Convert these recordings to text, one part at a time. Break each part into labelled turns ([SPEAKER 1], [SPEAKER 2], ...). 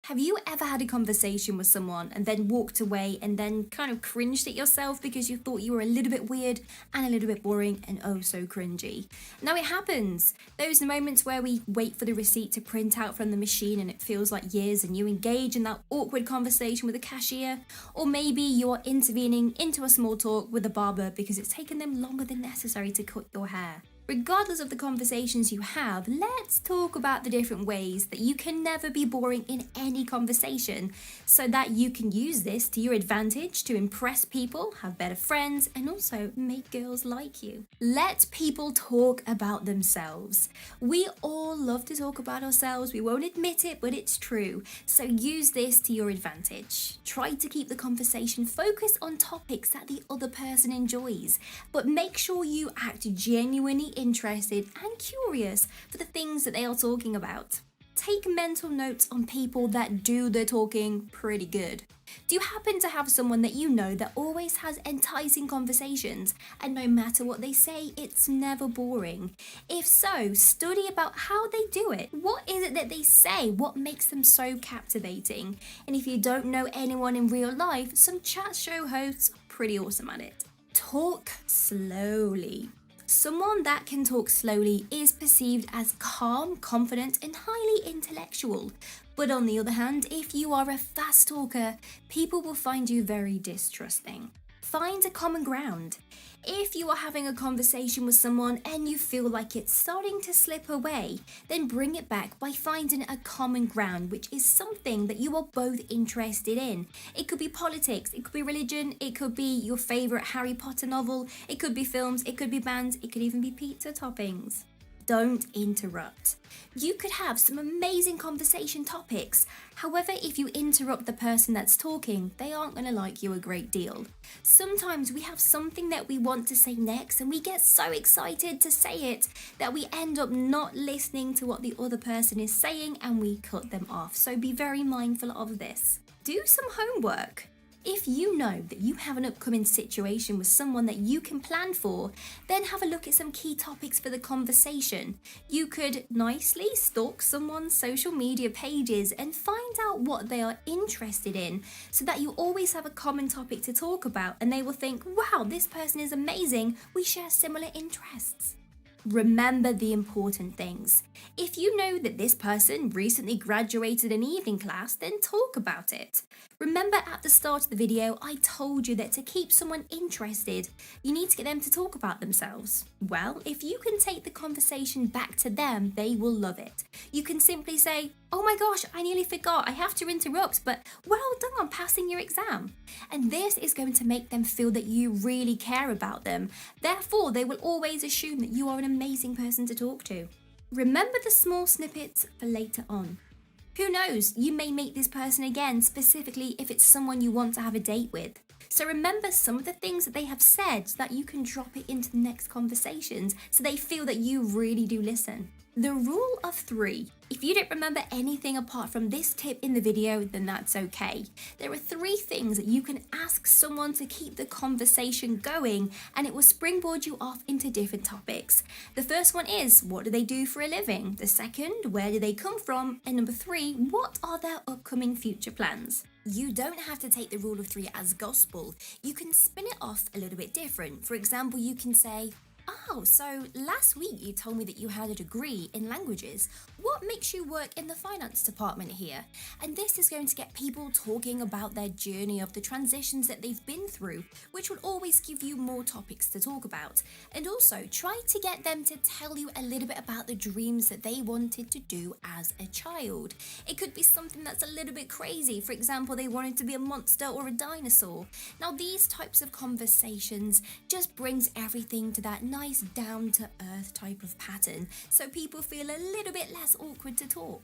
[SPEAKER 1] Have you ever had a conversation with someone and then walked away and then kind of cringed at yourself because you thought you were a little bit weird and a little bit boring and oh so cringy? Now it happens. Those moments where we wait for the receipt to print out from the machine and it feels like years, and you engage in that awkward conversation with the cashier, or maybe you're intervening into a small talk with a barber because it's taken them longer than necessary to cut your hair. Regardless of the conversations you have, let's talk about the different ways that you can never be boring in any conversation so that you can use this to your advantage to impress people, have better friends, and also make girls like you. Let people talk about themselves. We all love to talk about ourselves. We won't admit it, but it's true. So use this to your advantage. Try to keep the conversation focused on topics that the other person enjoys, but make sure you act genuinely interested and curious for the things that they are talking about. Take mental notes on people that do the talking pretty good. Do you happen to have someone that you know that always has enticing conversations, and no matter what they say, it's never boring? If so, study about how they do it. What is it that they say? What makes them so captivating? And if you don't know anyone in real life, some chat show hosts are pretty awesome at it. Talk slowly. Someone that can talk slowly is perceived as calm, confident, and highly intellectual. But on the other hand, if you are a fast talker, people will find you very distrusting. Find a common ground. If you are having a conversation with someone and you feel like it's starting to slip away, then bring it back by finding a common ground, which is something that you are both interested in. It could be politics, it could be religion, it could be your favorite Harry Potter novel, it could be films, it could be bands, it could even be pizza toppings. Don't interrupt. You could have some amazing conversation topics. However, if you interrupt the person that's talking, they aren't going to like you a great deal. Sometimes we have something that we want to say next and we get so excited to say it that we end up not listening to what the other person is saying and we cut them off. So be very mindful of this. Do some homework. If you know that you have an upcoming situation with someone that you can plan for, then have a look at some key topics for the conversation. You could nicely stalk someone's social media pages and find out what they are interested in so that you always have a common topic to talk about and they will think, wow, this person is amazing, we share similar interests. Remember the important things. If you know that this person recently graduated an evening class, then talk about it. Remember at the start of the video, I told you that to keep someone interested, you need to get them to talk about themselves. Well, if you can take the conversation back to them, they will love it. You can simply say, oh my gosh, I nearly forgot, I have to interrupt, but well done on passing your exam. And this is going to make them feel that you really care about them. Therefore, they will always assume that you are an amazing person to talk to. Remember the small snippets for later on. Who knows, you may meet this person again, specifically if it's someone you want to have a date with. So remember some of the things that they have said so that you can drop it into the next conversations so they feel that you really do listen. The rule of 3. If you don't remember anything apart from this tip in the video, then that's okay. There are 3 things that you can ask someone to keep the conversation going, and it will springboard you off into different topics. The first one is, what do they do for a living? The second, where do they come from? And number 3, what are their upcoming future plans? You don't have to take the rule of 3 as gospel. You can spin it off a little bit different. For example, you can say, oh, so last week you told me that you had a degree in languages. What makes you work in the finance department here? And this is going to get people talking about their journey of the transitions that they've been through, which will always give you more topics to talk about. And also try to get them to tell you a little bit about the dreams that they wanted to do as a child. It could be something that's a little bit crazy. For example, they wanted to be a monster or a dinosaur. Now, these types of conversations just brings everything to that nice down-to-earth type of pattern, so people feel a little bit less awkward to talk.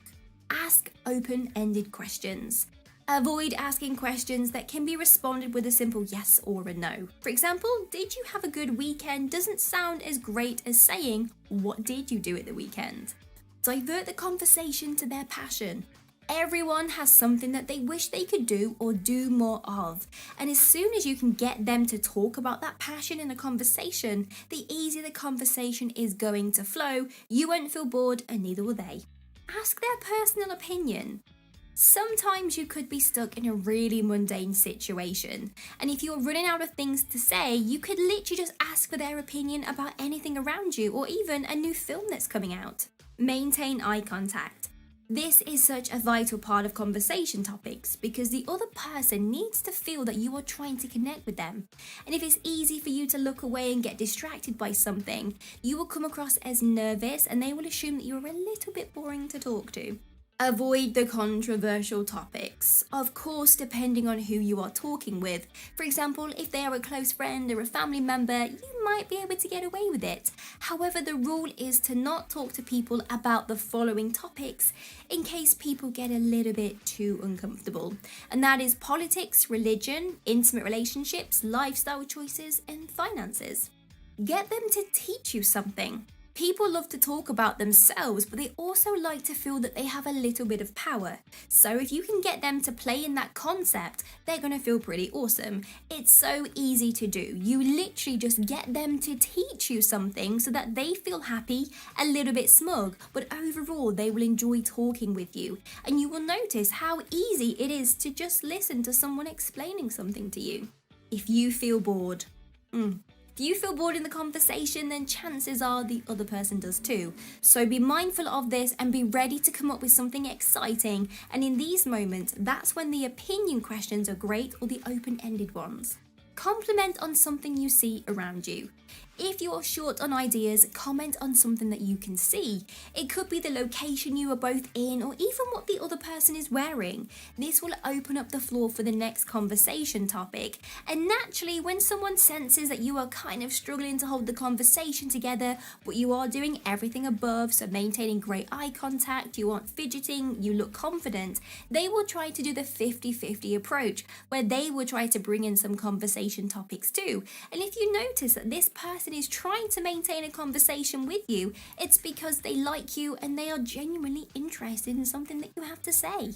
[SPEAKER 1] Ask open-ended questions. Avoid asking questions that can be responded with a simple yes or a no. For example, did you have a good weekend doesn't sound as great as saying, what did you do at the weekend? Divert the conversation to their passion. Everyone has something that they wish they could do or do more of. And as soon as you can get them to talk about that passion in a conversation, the easier the conversation is going to flow. You won't feel bored and neither will they. Ask their personal opinion. Sometimes you could be stuck in a really mundane situation, and if you're running out of things to say, you could literally just ask for their opinion about anything around you or even a new film that's coming out. Maintain eye contact. This is such a vital part of conversation topics because the other person needs to feel that you are trying to connect with them. And if it's easy for you to look away and get distracted by something, you will come across as nervous and they will assume that you're a little bit boring to talk to. Avoid the controversial topics. Of course, depending on who you are talking with. For example, if they are a close friend or a family member, you might be able to get away with it. However, the rule is to not talk to people about the following topics in case people get a little bit too uncomfortable. And that is politics, religion, intimate relationships, lifestyle choices, and finances. Get them to teach you something. People love to talk about themselves, but they also like to feel that they have a little bit of power. So if you can get them to play in that concept, they're going to feel pretty awesome. It's so easy to do. You literally just get them to teach you something so that they feel happy, a little bit smug, but overall they will enjoy talking with you. And you will notice how easy it is to just listen to someone explaining something to you. If you feel bored, If you feel bored in the conversation, then chances are the other person does too. So be mindful of this and be ready to come up with something exciting. And in these moments, that's when the opinion questions are great or the open-ended ones. Compliment on something you see around you. If you're short on ideas, comment on something that you can see. It could be the location you are both in or even what the other person is wearing. This will open up the floor for the next conversation topic. And naturally, when someone senses that you are kind of struggling to hold the conversation together, but you are doing everything above, so maintaining great eye contact, you aren't fidgeting, you look confident, they will try to do the 50-50 approach, where they will try to bring in some conversation topics too. And if you notice that this person is trying to maintain a conversation with you, it's because they like you and they are genuinely interested in something that you have to say.